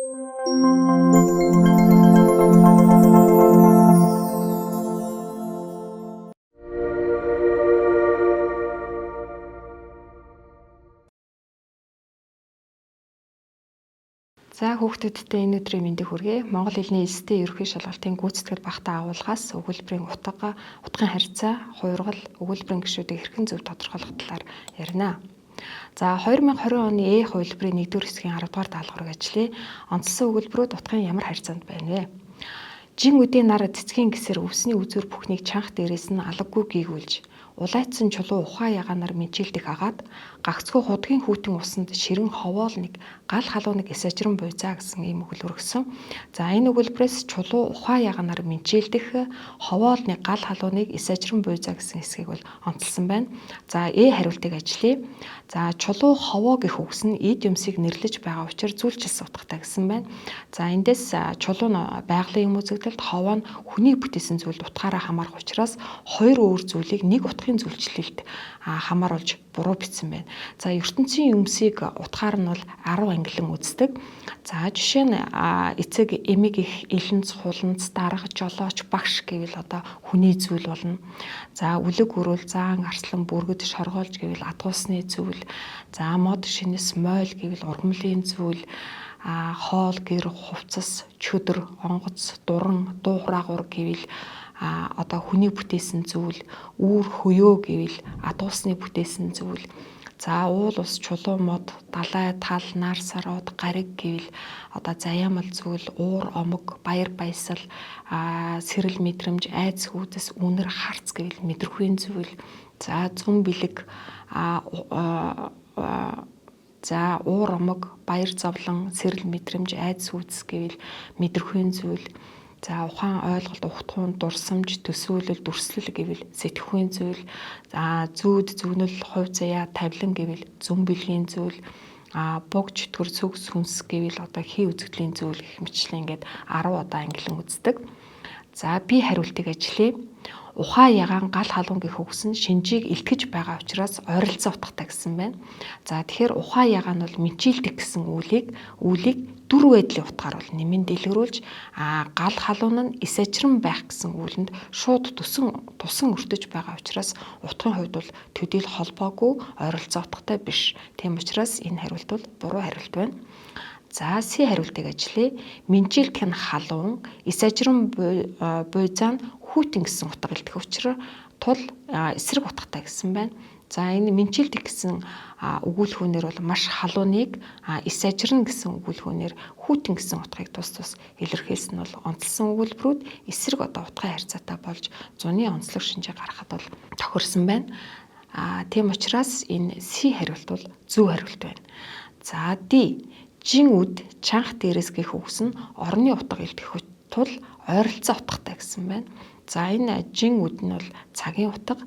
За хүүхдүүдтэй энэ өдрийн мэндийг хүргэе. Монгол хэлний эсдийн ерөнхий шалгалтын гүйцэтгэл багтаа агуулгаас өгүүлбэрийн утгын харьцаа, хувиргал, өгүүлбэрийн гишүүдийг хэрхэн зөв тодорхойлох талаар ярина. За 2020 оны хувилбарын 1-р хэсгийн 10-р даалгаврыг ажлаа. Онцлог өгүүлбэрүүд утгын ямар харьцаанд байна вэ? Жин үдийн нар цэцгийн гисэр өвсний үзүүр бүхнийг чанх дээрээс нь алгаггүй гийгүүлж, улайцсан чулуу ухаан ягаанаар мэнчилдэг агаад гагцхүү худгийн хүүтэн усанд ширэн ховоол нэг гал халууныг эсэжрэн буйзаа гэсэн ийм өгүүлбэр өгсөн. За энэ өгүүлбэрээс чулуу ухаан ягаанаар мэнчилдэх ховоол нэг гал халууныг эсэжрэн буйзаа гэсэн хэсгийг бол онцлсан байна. За хариултыг ажлая. За чулуу ховоо гэх үгс нь эд юмсыг нэрлэж байгаа учраас зүйлчилсэн утгатай гэсэн байна. За эндээс чулуу нь байгалийн юм үзэгдэлд, ховоо нь хүний бүтээсэн зүйлд утгаараа хамаарах учраас хоёр өөр зүйлийг нэг утгын зүйлчлэлд хамааруулж буруу бичсэн байна. За ертөнцийн юмсыг утгаар нь бол 10 ангилан үздэг. За жишээ нь эцэг, эмэг их, элэнц, хуланц, дарга, жолооч, багш гэвэл одоо хүний зүйл болно. За үлэг, өрөөл, заан, арслан, бүргэд, шоргоолж гэвэл адгуусны зүйл. За мод, шинэс, мойл гэвэл ургамлын зүйл. Хоол, гэр, хувцас, чөдөр, онгоц, дуран, дуу хураагур гэвэл одоо хүний бүтээсэн зүйл, үүр, хөөө гэвэл адуусны бүтээсэн зүйл. За уул ус, чулуу, мод, далай, тал, нар, сарууд, гариг гэвэл одоо заяамал зүйл, уур, омог, баяр баясал, сэрэл мэдрэмж, айц хүйдэс, үнэр, харц гэвэл мэдрэхүйн зүйл. За зүн бэлэг, за уур, омог, баяр зовлон, сэрэл мэдрэмж, айц хүйдэс гэвэл мэдрэхүйн зүйл. За ухаан, ойлголт, ухтхуун, дурсамж, төсөөлөл, дүрслэл гэвэл сэтгэхүйн зүйл. За зүүд, зүгнэл, хувь заяа, тавилан гэвэл зүн бэлгийн зүйл. Буг, чөтгөр, сүг, сүнс гэвэл одоо хий үзэгдлийн зүйл гэх мэтлэн ингээд 10 удаа ангилан үздэг. За би хариултыг ажлая. Ухаан ягаан гал халуун гэх үгс нь шинжийг илтгэж байгаа учраас ойролцоо утгатай гэсэн байна. За тэгэхээр ухаан ягаан бол мэнчилдэг гэсэн үйлийг дүр байдлын утгаар бол нэмэн дэлгэрүүлж, гал халуун нь эсэжрэн байх гэсэн үйлэнд шууд тусан өртөж байгаа учраас утгын хувьд бол төдийл холбоогүй ойролцоо утгатай биш. Тийм учраас энэ хариулт бол буруу хариулт байна. За С хариултыг ажлая. Мэнчилдэх нь халуун, эсэжрэн буйзаа нь хүүтэн гэсэн утга илтгэх учраас тул эсрэг утгатай гэсэн байна. За энэ мэнчилдэх гэсэн өгүүлбэрээр бол маш халууныг эсэжрэн гэсэн өгүүлбэрээр хүүтэн гэсэн утгыг тус илэрхийлсэн нь бол онцлсан өгүүлбэрүүд эсрэг утгын харьцаатай болж зуны онцлог шинжээ гаргахад бол тохирсон байна. Тийм учраас энэ С хариулт бол зөв хариулт байна. За Д. Жин үд чанх дээрээс гэх үгс нь орны утга илтгэх тул ойролцоо утгатай гэсэн байна. За энэ жин үд нь бол цагийн утга,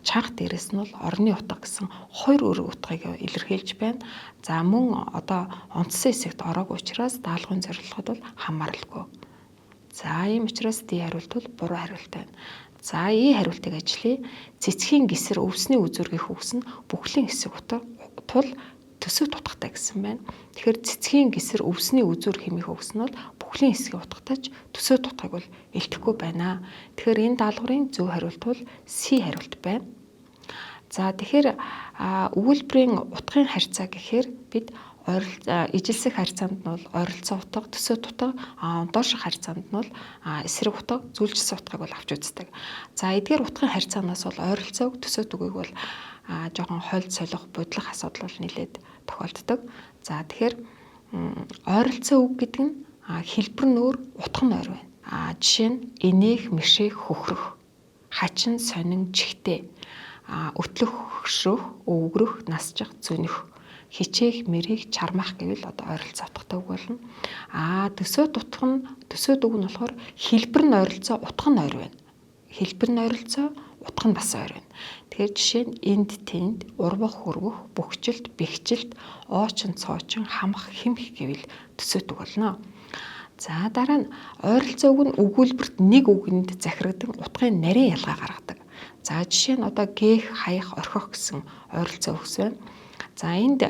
чанх дээрээс нь бол орны утга гэсэн хоёр өөр утгыг илэрхийлж байна. За мөн одоо онцлог хэсэгт ороогүй учраас даалгаврын зорилгод бол хамааралгүй. За ийм учраас Д хариулт бол буруу хариулт байна. За И хариултыг ажлая. Цэцгийн гисэр өвсний үзүүр гэх үгс нь бүхлийн хэсэг утга тул төсөвт утгатай гэсэн байна. Тэгэхээр цэцгийн гисэр өвсний үзүүр хэмээх үгс нь бол бүхлийн хэсгийн утгатайч төсөвт утгыг бол илтгэхгүй байна. Тэгэхээр энэ даалгаврын зөв хариулт бол С хариулт байна. За тэгэхээр өгүүлбэрийн утгын харьцаа гэхээр бид ижилсэх харьцаанд нь бол ойролцоо утга, төсөвт утга, дооших харьцаанд нь бол эсрэг утга, зүйлчилсэн утгыг бол авч үздэг. За эдгээр утгын харьцаанаас бол ойролцоог, төсөвт үгийг бол жоохон хойлд солих, буйдлах асуудал бол нэлээд тохиолддог. За тэгэхээр ойролцоо үг гэдэг нь хэлбэр нь өөр, утга нь өөр байна. Жишээ нь энээх, мишээх, хөхрөх, хачин, сонин, чихтэй, өтлөх, хөгшрөх, өвгөрөх, насчих, зүнэх, хичээх, мэрээх, чармах гэвэл одоо ойролцоо утгатай үг болно. Төсөөт үг нь болохоор хэлбэр нь ойролцоо, утга нь өөр байна. Хэлбэр нь ойролцоо, утга нь бас өөр байна. Тэгэхээр жишээ нь энд, тэнд, урвах, хөргөх, бөхжилт, бэхжилт, оочин, цоочин, хамах, хэмх гэвэл төсөөт үг болно. За дараа нь ойролцоо үг нь өгүүлбэрт нэг үгэнд захирагдан утгын нарийн ялгаа гаргадаг. За жишээ нь одоо гээх, хаях, орхих гэсэн ойролцоо үгс байна. За энд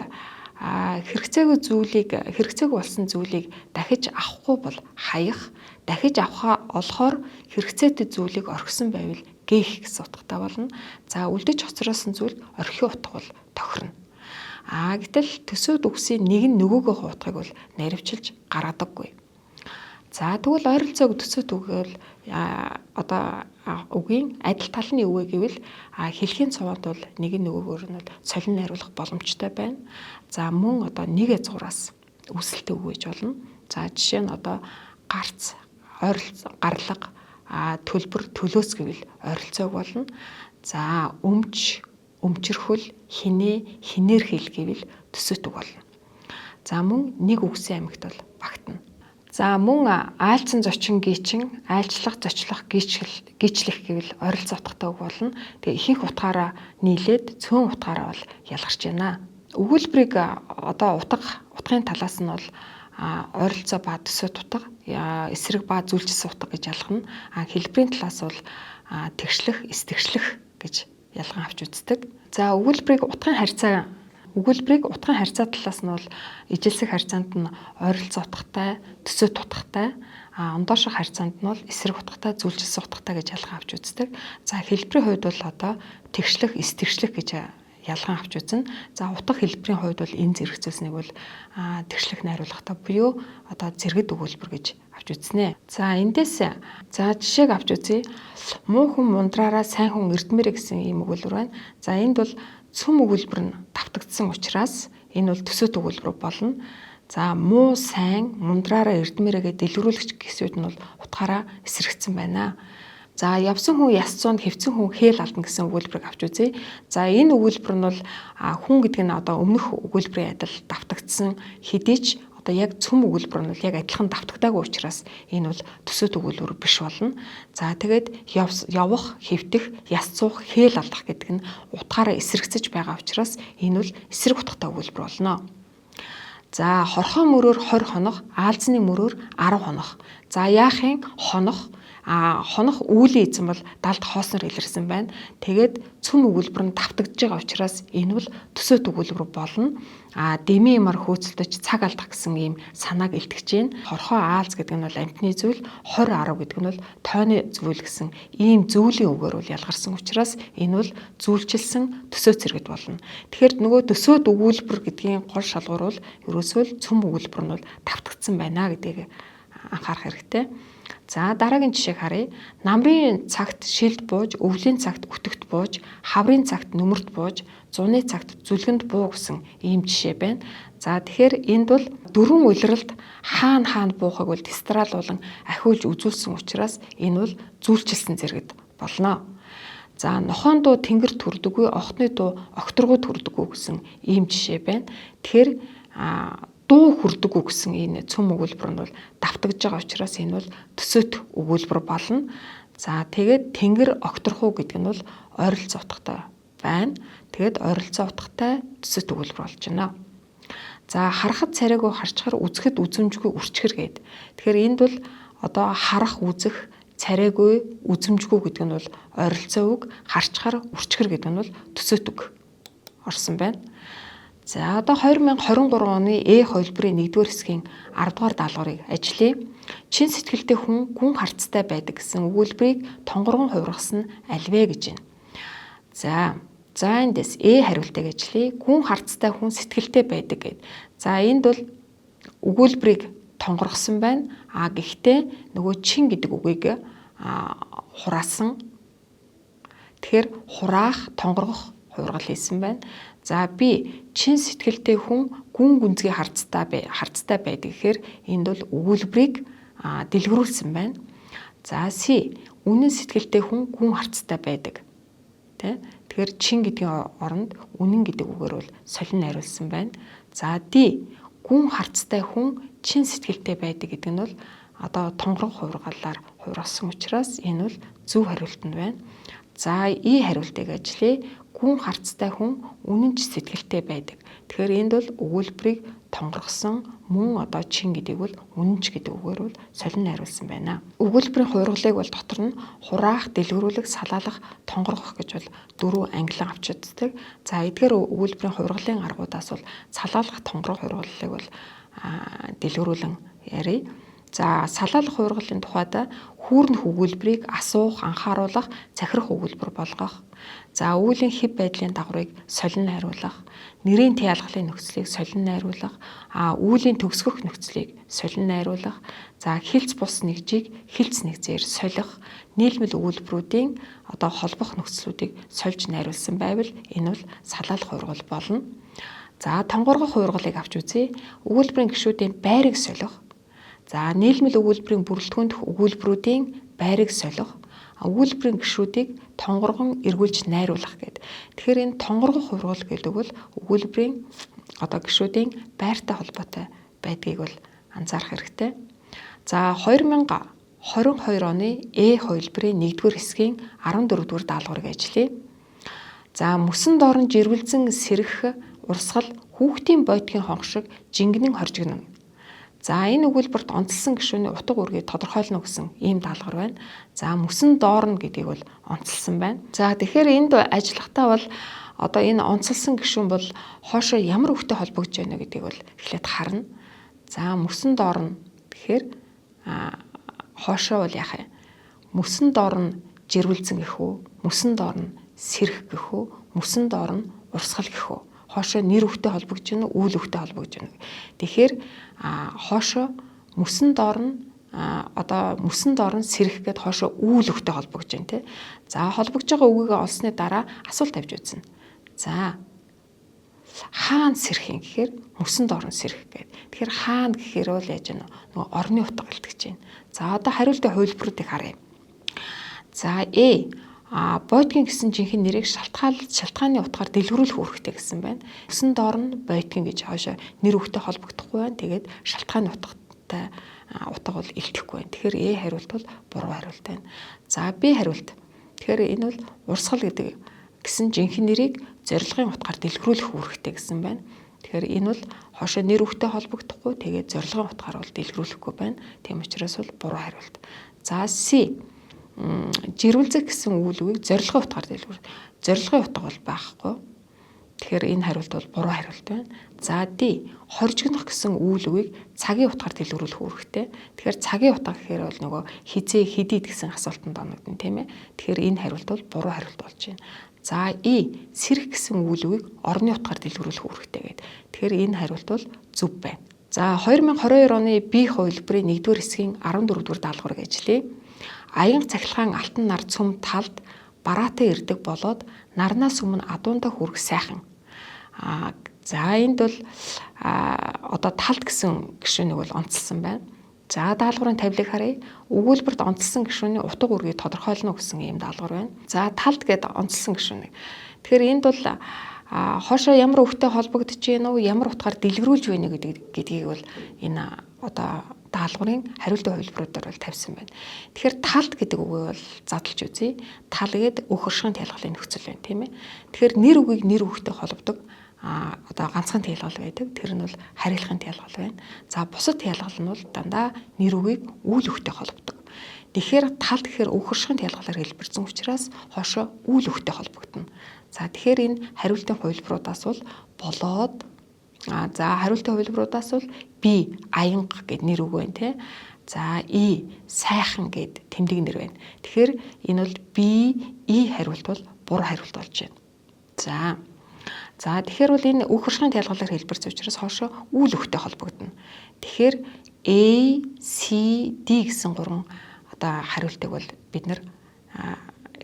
хэрэгцээгүй болсон зүйлийг дахиж авахгүй бол хаях, дахиж авахаа олохоор хэрэгцээтэй зүйлийг орхисон байвал гээх гэсэн утгатай болно. За үлдэж хоцроосон зүйл орхио утга бол тохирно. Гэтэл төсөөд үгсийн нэг нь нөгөөгөө хуутахыг бол наривчилж гаргадаггүй. За тэгвэл ойролцоог төсөөд үгээр үгийн адил тал нь юу вэ гэвэл хэлхийн цуваад бол нэг нь нөгөөгөөр нь бол солин найруулах боломжтой байна. За мөн нэг язгуураас үүсэлтэй үг гэж болно. За жишээ нь гарц, гарлага, төлбөр, төлөөс гэвэл ойролцоог болно. За өмч, өмчөрхөл, хинээ, хинээр хэл гэвэл төсөөт үг болно. За мөн нэг үгсийн амьгт бол багтана. За мөн айлцсан зочин гийчин, айлчлах зочлох гийчлэх гэвэл ойролцоо утгатай үг болно. Тэгээ ихэнх утгаараа нийлээд цөөн утгаараа бол ялгарч байна. Өгүүлбэрийг утгын талаас нь бол ойролцоо ба төсөөт утга, эсрэг ба зүйлчилсэн утга гэж ялгана. Хэлбэрийн талаас бол тэгшлэх, эсдэгшлэх гэж ялган авч үздэг. За өгүүлбэрийг утгын харьцаа талаас нь бол ижилсэх харьцаанд нь ойролцоо утгатай, төсөөт утгатай, ондооших харьцаанд нь бол эсрэг утгатай, зүйлчилсэн утгатай гэж ялган авч үздэг. За хэлбэрийн хувьд бол тэгшлэх, эсдэгшлэх гэж ялган авч үзнэ. За утга хэлбэрийн хувьд бол энэ зэрэгцүүлснийг бол тэгшлэх найруулгатай буюу зэрэгд өгүүлбэр гэж авч үзнэ. За эндээс жишээг авч үзье. Муу хүн мундраараа сайн хүн эрдмээрэ гэсэн ийм өгүүлбэр байна. За энд бол цөм өгүүлбэр нь давтагдсан учраас энэ бол төсөөт өгүүлбэр болно. За муу, сайн, мундраараа эрдмээрэ гэж дэлгэрүүлэгч гэсүүд нь бол утгаараа эсрэгцсэн байна. За явсан хүн яс цуунд, хэвцэн хүн хээл алдна гэсэн өгүүлбэрийг авч үзье. За энэ өгүүлбэр нь бол хүн гэдэг нь өмнөх өгүүлбэрийн адил давтагдсан хэдий ч яг цөм өгүүлбэр нь бол яг адилхан давтагдаагүй учраас энэ бол төсөөт өгүүлбэр биш болно. За тэгээд явах, хэвтэх, яс цуух, хээл алдах гэдэг нь утгаараа эсрэгцэж байгаа учраас энэ бол эсрэг утгатай өгүүлбэр болно. За хорхоо мөрөөр 20 хонох, аалзны мөрөөр 10 хонох. За яахын хонох хонох үүлийн эзэн бол далд хоосноор илэрсэн байна. Тэгээд цөм өгүүлбэр нь давтагдж байгаа учраас энэ бол төсөөт өгүүлбэр болно. Дэмий ямар хөөцөлдөж цаг алдах гэсэн ийм санааг илтгэж байна. Хорхоо аалз гэдэг нь бол амьтны зүйл, 20 10 гэдэг нь бол тойны зүйл гэсэн ийм зүйлийн үгээр бол ялгарсан учраас энэ бол зүйлчилсэн төсөөт зэрэгт болно. Тэгэхээр нөгөө төсөөт өгүүлбэр гэдгийн гол шалгуур бол ерөөсөө цөм өгүүлбэр нь бол давтагдсан байна гэдгийг анхаарах хэрэгтэй. За дараагийн жишээг харъя. Намрын цагт шилд бууж, өвлийн цагт өтөгт бууж, хаврын цагт нөмөрт бууж, зуны цагт зүлгэнд буу гэсэн ийм жишээ байна. За тэгэхээр энд бол дөрвөн улиралд хаана буухыг бол тестраалуулан ахиулж үзүүлсэн учраас энэ бол зүйлчилсэн зэрэгт болно. За нохоон дуу тэнгэр төрдөггүй, охтны дуу огторгоо төрдөггүй гэсэн ийм жишээ байна. Тэгэхээр дуу хүрдэггүй гэсэн энэ цөм өгүүлбэр нь бол давтагдж байгаа учраас энэ бол төсөөт өгүүлбэр болно. За тэгээд тэнгэр огторхуу гэдэг нь бол ойролцоо утгатай байна. Тэгээд ойролцоо утгатай төсөөт өгүүлбэр болж байна. За харахад царайгүй харчхаар үзэхэд үзэмжгүй үрчгэр гээд. Тэгэхээр энд бол харах, үзэх, царайгүй, үзэмжгүй гэдэг нь бол ойролцоо үг, харчхаар үрчгэр гэдэг нь бол төсөөт үг орсон байна. За 2023 оны хувилбарын 1-р хэсгийн 10-р даалгаврыг ажиллая. Чин сэтгэлтэй хүн гүн харцтай байдаг гэсэн өгүүлбэрийг тонгоргон хувиргасан альвэ гэж байна. За эндээс хариултыг ажиллая. Гүн харцтай хүн сэтгэлтэй байдаг гэд. За энд бол өгүүлбэрийг тонгоргосон байна. Гэхдээ нөгөө чин гэдэг үгийг хураасан. Тэгэхээр хураах, тонгоргох хувиргал хийсэн байна. За B чин сэтгэлтэй хүн гүн гүнзгий харцтай байдаг гэхээр энд бол өгүүлбэрийг дэлгэрүүлсэн байна. За C үнэн сэтгэлтэй хүн гүн харцтай байдаг. Тэгэхээр чин гэдгийн оронд үнэн гэдэг үгээр бол солин найруулсан байна. За D гүн харцтай хүн чин сэтгэлтэй байдаг гэдэг нь бол тонгорох хувиргалаар хувиргасан учраас энэ бол зөв хариулт нь байна. За хариултыг ажиллая. Гүн харцтай хүн үнэн ч сэтгэлтэй байдаг. Тэгэхээр энд бол өгүүлбэрийг тонгоргсон мөн одоо чин гэдгийг бол үнэнч гэдэг үгээр бол солин найруулсан байна. Өгүүлбэрийн хуургалыг бол дотор нь хураах, дэлгэрүүлэх, салаалах, тонгоргох гэж бол 4 ангилан авч үздэг. За эдгээр өгүүлбэрийн хуургалын аргуудаас бол салаалах, тонгорох хуургалыг бол дэлгэрүүлэн ярив. За салаалах хуургалын тухайд хүүрнэх өгүүлбэрийг асуух, анхааруулах, захирах өгүүлбэр болгох. За үүлийн хэв байдлын дагаврыг солин найруулах, нэрийн тяалгалын нөхцөлийг солин найруулах, үүлийн төгсгөх нөхцөлийг солин найруулах, за хилц бус нэгжийг хилц нэгзээр солих, нийлмэл өгүүлбэрүүдийн одоо холбох нөхцлүүдийг сольж найруулсан байвал энэ бол салаалах хуургал болно. За тонгоргох хуургалыг авч үзье. Өгүүлбэрийн гишүүдийн байрыг солих. За нийлмэл өгүүлбэрийн бүрэлдэхүүндх өгүүлбэрүүдийн байрыг солих, өгүүлбэрийн гишүүдийг тонгоргон эргүүлж найруулах гэдэг. Тэгэхээр энэ тонгоргох хуургал гэдэг бол өгүүлбэрийн одоо гишүүдийн байртай холбоотой байдгийг бол анзаарах хэрэгтэй. За 2022 оны хувилбарын 1-р хэсгийн 14-р даалгаврыг ажиллая. За мөсөн доорн жирвэлзэн сэрэх урсгал хүүхдийн бойтгийн хонх шиг жингэнэн хоржигнно. За энэ өгүүлбэрт онцлсан гишүүний утга үүргийг тодорхойлно гэсэн ийм даалгавар байна. За мөсөн доорно гэдгийг бол онцлсан байна. За тэгэхээр энд ажиллахтаа бол одоо энэ онцлсан гишүүн бол хоошоо ямар үгтэй холбогдож байна гэдгийг бол эхлээд харна. За мөсөн доорно тэгэхээр хоошоо бол яах юм? Мөсөн доорно жирвэлзэн гэх үү? Мөсөн доорно сэрэх гэх үү? Мөсөн доорно урсгал гэх үү? Хоошоо нэр үгтэй холбогдож байна уу, үйл үгтэй холбогдож байна. Тэгэхээр хоошоо мөсөн доорно одоо мөсөн доорно сэрэх гэд хоошоо үйл үгтэй холбогдож байна тий. За холбогдож байгаа үгийг олсны дараа асуулт тавьж үзнэ. За хаана сэрэх юм гэхээр мөсөн доорно сэрэх гэд. Тэгэхээр хаана гэхээр бол яаж вэ? Нөгөө орны утга илтгэж байна. За одоо хариултын хувилбаруудыг харъя. За бойтгийн гэсэн жинхэнэ нэрийг шалтгааны утгаар дэлгэрүүлэх үүрэгтэй гэсэн байна. Мөсөн доорно бойтгийн гэж хоошоо нэр үгтэй холбогдохгүй байна. Тэгээд шалтгааны утгатай утга бол илтгэхгүй байна. Тэгэхээр хариулт бол буруу хариулт байна. За B хариулт. Тэгэхээр энэ бол урсгал гэдэг гэсэн жинхэнэ нэрийг зорилгын утгаар дэлгэрүүлэх үүрэгтэй гэсэн байна. Тэгэхээр энэ бол хоошоо нэр үгтэй холбогдохгүй. Тэгээд зорилгын утгаар бол дэлгэрүүлэхгүй байна. Тийм учраас бол буруу хариулт. За C жирвэлзэх гэсэн үйл үгийг зорилгын утгаар дэлгүүр. Зорилгын утга бол байхгүй. Тэгэхээр энэ хариулт бол буруу хариулт байна. За D хоржигнох гэсэн үйл үгийг цагийн утгаар дэлгэрүүлэх үүрэгтэй. Тэгэхээр цагийн утга гэхээр бол нөгөө хизээ хэдийд гэсэн асуултанд оногдно тийм ээ. Тэгэхээр энэ хариулт бол буруу хариулт болж байна. За сэрэх гэсэн үйл үгийг орны утгаар дэлгэрүүлэх үүрэгтэй гэдэг. Тэгэхээр энэ хариулт бол зөв байна. За 2022 оны B хувилбарын 1-р хэсгийн 14-р даалгаврыг ажиллая. Аян цахилгаан алтан нар цөм талд бараатай ирдэг болоод нарнаас өмнө адуундаа хүрэх сайхан. За энд бол одоо талд гэсэн гишүүнийг бол онцлсан байна. За даалгаврын тавилыг харъя. Өгүүлбэрт онцлсан гишүүний утга үүргийг тодорхойлно гэсэн ийм даалгавар байна. За талд гэдэг онцлсан гишүүнийг. Тэгэхээр энд бол хоошоо ямар үгтэй холбогдож байна уу, ямар утгаар дэлгэрүүлж байна гэдгийг бол энэ одоо даалгаврын хариултын хувилбаруудаар бол тавьсан байна. Тэгэхээр талд гэдэг үгийг бол задлж үзье. Тал гэдэг өг хөршгийн тайлгалын нөхцөл байна, тийм ээ. Тэгэхээр нэр үгийг нэр үгтэй холбодог одоо ганцхан тайлгал байдаг. Тэр нь бол харьяалахын тайлгал байна. За бусад тайлгал нь бол дандаа нэр үгийг үйл үгтэй холбодог. Тэгэхээр тал гэхээр өг хөршгийн тайлгалаар хэлбэрсэн учраас хоошоо үйл үгтэй холбогдно. За тэгэхээр энэ хариултын хувилбаруудаас бол болоод за хариултын хувилбаруудаас бол B аянга гэд нэр үг байна те. За сайхан гэд тэмдэг нэр байна. Тэгэхээр энэ бол B хариулт бол буруу хариулт болж байна. За тэгэхээр бол энэ өг хөршгийн тайлгалаар хэлбэрсэн учраас хоошоо үйл үгтэй холбогдно. Тэгэхээр A, C, D гэсэн гурван одоо хариултыг бол бид нэр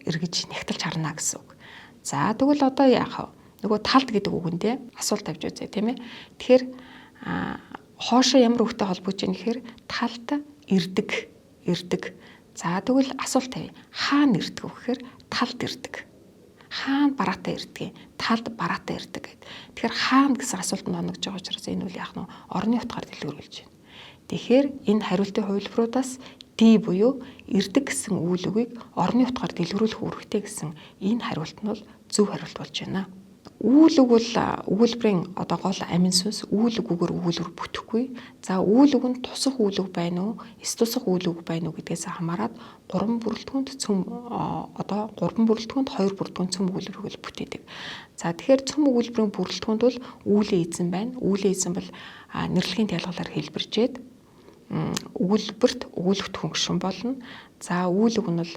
эргэж нягтлж харна гэсэн үг. За тэгвэл одоо яах вэ? Нөгөө талд гэдэг үгэндээ асуулт тавьж үзье тийм ээ. Тэгэхээр хоошоо ямар үгтэй холбогдож байна гэхээр талд ирдэг. За тэгвэл асуулт тавь. Хаана ирдэг вэ гэхээр талд ирдэг. Хаана бараатай ирдэг? Талд бараатай ирдэг гэд. Тэгэхээр хаана гэсэн асуултанд оногж байгаа учраас энэ үл яах нь орны утгаар дэлгэрүүлж байна. Тэгэхээр энэ хариултын хувилбаруудаас D буюу ирдэг гэсэн үйл үгийг орны утгаар дэлгэрүүлэх үүрэгтэй гэсэн энэ хариулт нь бол зөв хариулт болж байна. Үүл үг бол өгүүлбэрийн одоо гол амин сүнс үүл үгээр өгүүлбэр бүтэхгүй. За үүл үг нь тусах үүл үг байна уу? Эс тусах үүл үг байна уу гэдгээс хамаарат 3 бүрэлдэхүүнд цөм одоо 3 бүрэлдэхүүнд 2 бүрэлдэхүүнд цөм өгүүлбэрийг бүтээдэг. За тэгэхээр цөм өгүүлбэрийн бүрэлдэхүүнд бол үүлийн эзэн байна. Үүлийн эзэн бол нэрлэгийн тайлгалаар хэлбэржээд өгүүлбэрт өгүүлэгдэх гишүүн болно. За үүл үг нь бол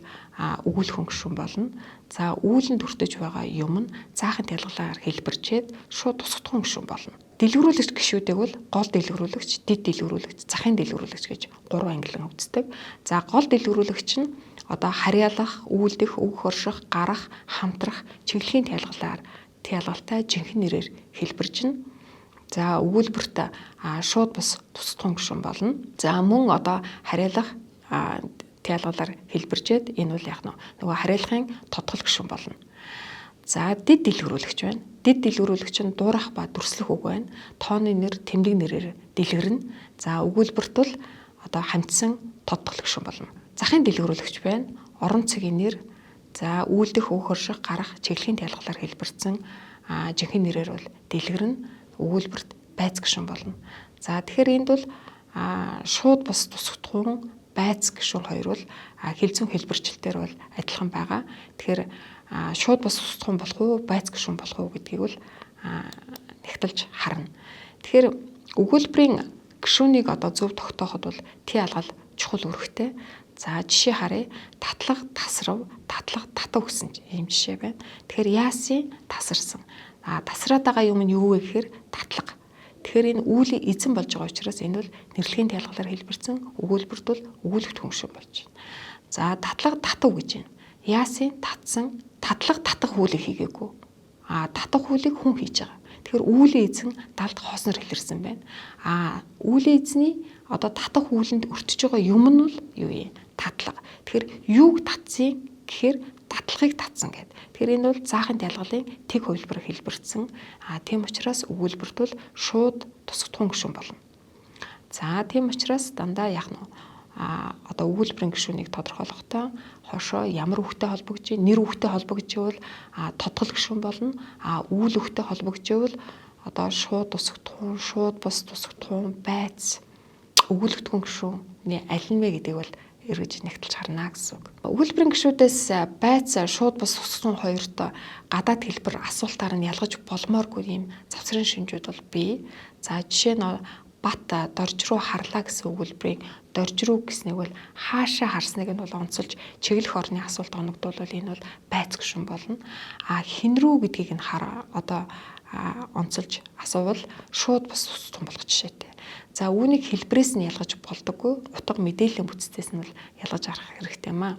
өгүүлэх гишүүн болно. За үүлэнд өртөж байгаа юм нь цаахан тайлгалаар хэлбэрчээд шууд тусгадах гишүүн болно. Дэлгэрүүлэгч гишүүдийг бол гол дэлгэрүүлэгч, дэд дэлгэрүүлэгч, захын дэлгэрүүлэгч гэж 3 ангилан үздэг. За гол дэлгэрүүлэгч нь одоо харьяалах, үйлдэх, үг орших, гарах, хамтрах, чиглэлийн тайлгалтай жинхэнэ нэрээр хэлбэржинэ. За өгүүлбэрт шууд бас тусгадах гишүүн болно. За мөн одоо харьяалах тайлгалаар хэлбэрчээд энэ бол яг нөгөө харьяалахын тодтол гишүүн болно. За дэд дэлгэрүүлэгч байна. Дэд дэлгэрүүлэгч нь дуурах ба дүрслэх үг байна. Тооны нэр, тэмдэг нэрээр дэлгэрнэ. За өгүүлбэрт бол одоо хамтсан тодтол гишүүн болно. Захын дэлгэрүүлэгч байна. Орон цагийн нэр, за үйлдэх, үг орших, гарах, чиглэлийн тайлгалаар хэлбэрсэн жинхэнэ нэрээр бол дэлгэрнэ. Өгүүлбэрт байц гишүүн болно. За тэгэхээр энд бол шууд бас тусгадах байц гишүүн хоёр бол хэлцэн хэлбэрчлэлтээр бол адилхан байгаа. Тэгэхээр шууд бас тусгадах болох уу, байц гишүүн болох уу гэдгийг бол нэгтэлж харна. Тэгэхээр өгүүлбэрийн гишүүнийг одоо зөв тогтооход бол тий алгал чухал үүрэгтэй. За жишээ харъя. Татлах, тасрав, татлах, татав гэсэн ийм жишээ байна. Тэгэхээр яасын тасарсан. Тасраад байгаа юм нь юу вэ гэхээр татлага. Тэгэхээр энэ үүлийн эзэн болж байгаа учраас энэ бол нэрлэгийн тайлгалаар хэлбэрсэн өгүүлбэрт бол өгүүлэгдэх гишүүн болж байна. За татлага татав гэж байна. Яасын татсан, татлага татах хуулийг хийгээгүй. Татах хуулийг хүн хийж байгаа. Тэгэхээр үүлийн эзэн далд хоосноор хэлэрсэн байна. Үүлийн эзний одоо татах хуулинд өртөж байгаа юм нь бол юу юм? Татлага. Тэгэхээр юуг татсан гэхээр татлагыг татсан гэдэг. Тэгэхээр энэ бол заахан тайлгалын тэг хувилбараар хэлбэрсэн. Тийм учраас өгүүлбэрт бол шууд тусгадах гишүүн болно. За тийм учраас дандаа яг одоо өгүүлбэрийн гишүүнийг тодорхойлохдоо хошоо ямар үгтэй холбогдож, нэр үгтэй холбогдож бол тодгол гишүүн болно. Үүл үгтэй холбогдож бол одоо шууд тусгадах, шууд бас тусгадах, байц, өгүүлэгдэх гишүүний аль нь вэ гэдгийг бол эргэж нэгтэлж харна гэсэн үг. Өгүүлбэрийн гишүүдээс байц шууд бас тусгадах хоёрт гадаад хэлбэр асуултаар нь ялгаж болмооргүй юм завсрын шинжүүд бол бий. За жишээ нь бат дорж руу харлаа гэсэн өгүүлбэрийн дорж руу гэснийг бол хаашаа харсныг нь бол онцолж чиглэх орны асуулт оногдвол энэ бол байц гишүүн болно. Хин рүү гэдгийг нь одоо онцолж асуувал шууд бас тусгадах болох жишээтэй. За үүнийг хэлбэрээс нь ялгаж болдоггүй. Утга мэдээллийн бүтцээс нь бол ялгаж арах хэрэгтэй юм аа.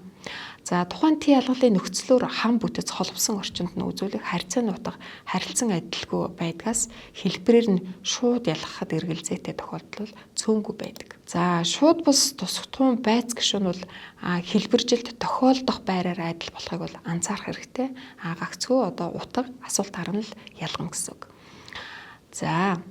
За тухайн тий ялгалын нөхцлөөр хам бүтэц холбосон орчинд нь үзүүлэх харьцааны утга харилцан адилгүй байдгаас хэлбэрээр нь шууд ялгахад эргэлзээтэй тохиолдол цөөнгүй байдаг. За шууд бус тусгадах байц гишүүн бол хэлбэржилт тохиолдох байраар адил болохыг бол анзаарах хэрэгтэй. Гагцгүй одоо утга асуулт харна л ялгана гэсэн үг. За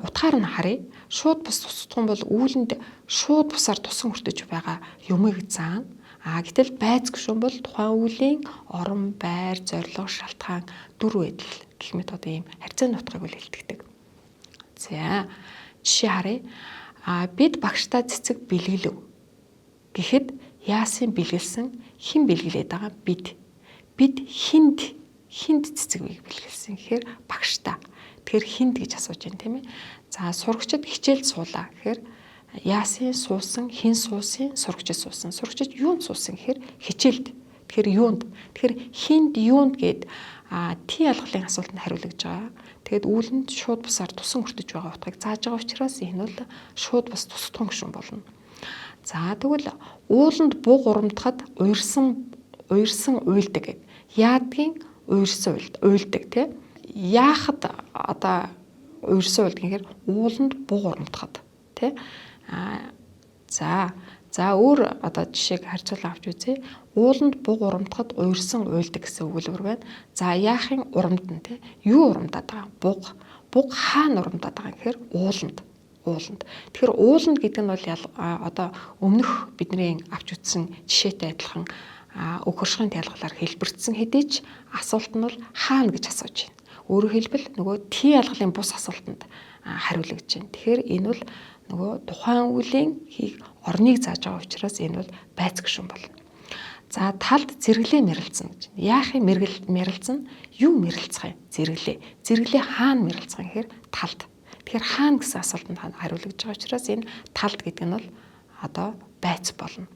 утгаар нь харъя. Шууд бус тусгадах бол үүлэнд шууд бусаар тусан хүртэж байгаа юмыг заана. Гэтэл байц гишүүн бол тухайн үеийн орон, байр, зорилго, шалтгаан, дүр байдал гэх мэт одоо ийм харьцааны утгыг үл хэлдэг. За жишээ харъя. Бид багштай цэцэг бэлгэлв. Гэхэд яасын бэлгэлсэн, хэн бэлгэлээд байгаа бид. Бид хинд цэцэг бэлгэлсэн гэхээр багштай. Тэгэхээр хинд гэж асууж байна тийм ээ. За сурагчид хичээлд суулаа гэхээр яасын суусан, хэн суусан, сурагчид суусан. Сурагчид юунд суусан гэхээр хичээлд. Тэгэхээр юунд. Тэгэхээр хинд юунд гэд тий ялгалын асуултанд хариулж байгаа. Тэгэд үүлэнд шууд бусаар тусан хүртэж байгаа утгыг зааж байгаа учраас энэ бол шууд бас тусдах гишүүн болно. За тэгвэл ууланд буг урамтахад уйрсан уйлдаг гэд. Яадгийн уйрсан уйлдаг тий. Яахад одоо уйрсан уйлдаг гэхээр ууланд буг урамтахад тий. За өөр одоо жишээг харьцуулан авч үзье. Ууланд буг урамтахад уйрсан уйлдаг гэсэн өгүүлбэр байна. За яахын урамдан тий. Юу урамдаад байгаа? Буг хаана урамдаад байгаа гэхээр ууланд. Тэгэхээр ууланд гэдэг нь бол одоо өмнөх бидний авч үзсэн жишээтэй адилхан өгөршгийн тайлгалаар хэлбэрсэн хэдий ч асуулт нь бол хаана гэж асууж байна. Өөрөөр хэлбэл нөгөө Т ялгалын бус асуултанд хариулагдж байна. Тэгэхээр энэ бол нөгөө тухайн үеийн орныг зааж байгаа учраас энэ бол байц гишүүн болно. За талд зэрэглээ мэрэлцэн гэж. Яахын мэрэлцэн? Юу мэрэлцэх юм? Зэрэглээ. Зэрэглээ хаана мэрэлцэх юм гэхээр талд. Тэгэхээр хаана гэсэн асуултанд хариулагдж байгаа учраас энэ талд гэдэг нь бол одоо байц болно.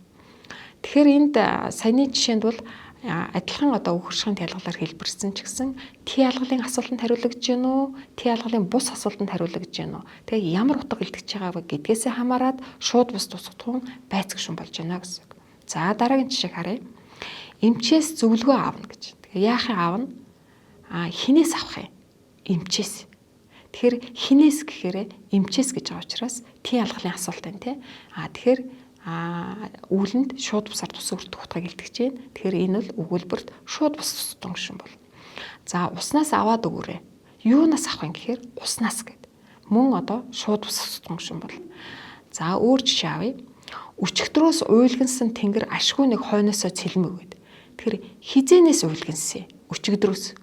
Тэгэхээр энд саяны жишээнд бол адилхан одоо үхэршгийн тайлгалаар хэлбэрсэн ч гэсэн Т ялгалын асуултанд хариулагдж гэнэ үү? Т ялгалын бус асуултанд хариулагдж гэнэ үү? Тэгээ ямар утга илтгэж байгаа вэ гэдгээсээ хамаарат шууд бус тусгатун байц гишүүн болж байна гэсэн. За дараагийн жишээг харъя. Эмчээс зөвлөгөө аавна гэж. Тэгээ яахын аавна? Хинээс авах юм? Эмчээс. Тэгэхээр хинээс гэхээр эмчээс гэж байгаа учраас Т ялгалын асуулт байна тий. Тэгэхээр үүлэнд шууд бусаар тус өртөх утгыг илтгэж байна. Тэгэхээр энэ бол өгүүлбэрт шууд бус тусгатун гишүүн бол. За уснаас аваад өгөөрэй. Юунаас авах юм гэхээр уснаас гэд. Мөн одоо шууд бус тусгатун гишүүн бол. За өөр жишээ авъя. Өчигдрөөс уйлгансан тэнгэр ашгүй нэг хойноосоо цэлмэг гэд. Тэгэхээр хизээнээс уйлгансан. Өчигдрөөс.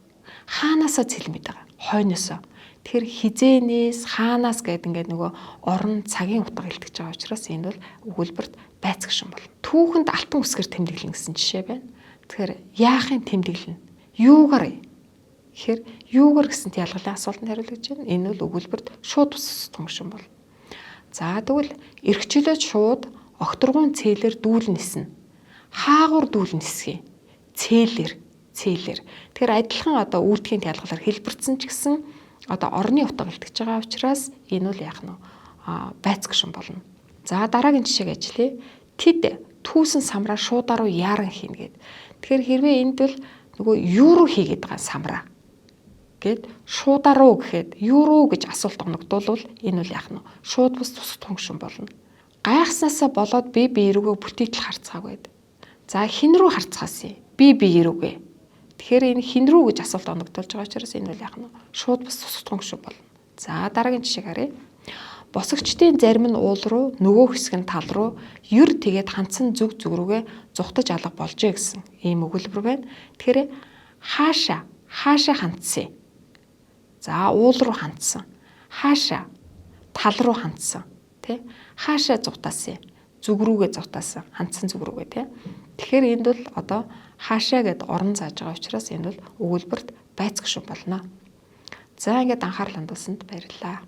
Хаанаасаа цэлмэд байгаа. Хойноосоо. Тэгэхээр хизээнээс хаанаас гэдэг ингээд нөгөө орон цагийн утга илтгэж байгаа учраас энэ бол өгүүлбэрт байц гишүүн болно. Түүхэнд алтан үсгэр тэмдэглэн гэсэн жишээ байна. Тэгэхээр яахын тэмдэглэн? Юугаар? Тэгэхээр юугаар гэсэн Т ялгалын асуултанд хариулж байна. Энэ бол өгүүлбэрт шууд тусгатун гишүүн болно. За тэгвэл эргчлөөд шууд огторгуун цээлэр дүүл ниснэ. Хаагур дүүл нисгий. Цээлэр. Тэгэхээр адилхан одоо үүдгийн тайлгалаар хэлбэрсэн ч гэсэн одоо орны утга илтгэж байгаа учраас энэ бол яах нь байц гишүүн болно. За дараагийн жишээг ажиллая. Тэд түүсэн самраа шуудаа руу яаран хийнэ гэд. Тэгэхээр хэрвээ энд бол нөгөө юу руу хийгээд байгаа самраа гэд шуудаа руу гэхэд юу руу гэж асуулт оногдуулвал энэ бол яах нь шууд бус тусгатун гишүүн болно. Гайхснаасаа болоод би рүүгээ бүтээтэл харцгаагүй. За хин рүү харцгаасан юм? Би рүүгээ. Тэгэхээр энэ хин рүү гэж асуулт оногдуулж байгаа учраас энэ бол яах нь шууд бус тусгатун гишүүн болно. За дараагийн жишээг харъя. Босогчдын зарим нь уул руу, нөгөө хэсэг нь тал руу, ер тэгээд хандсан зүг рүүгээ зүхтаж алга болжээ гэсэн ийм өгүүлбэр байна. Тэгэхээр хаашаа хандсан. За уул руу хандсан. Хаашаа тал руу хандсан. Тэ? Хаашаа зүхтаасан. Зүг рүүгээ зүхтаасан. Хандсан зүг рүүгээ тэ. Тэгэхээр энд бол одоо хаашаа гэд орон зааж байгаа учраас энэ бол өгүүлбэрт байц гишүүн болно. За ингээд анхаарал хандуулсанд баярлалаа.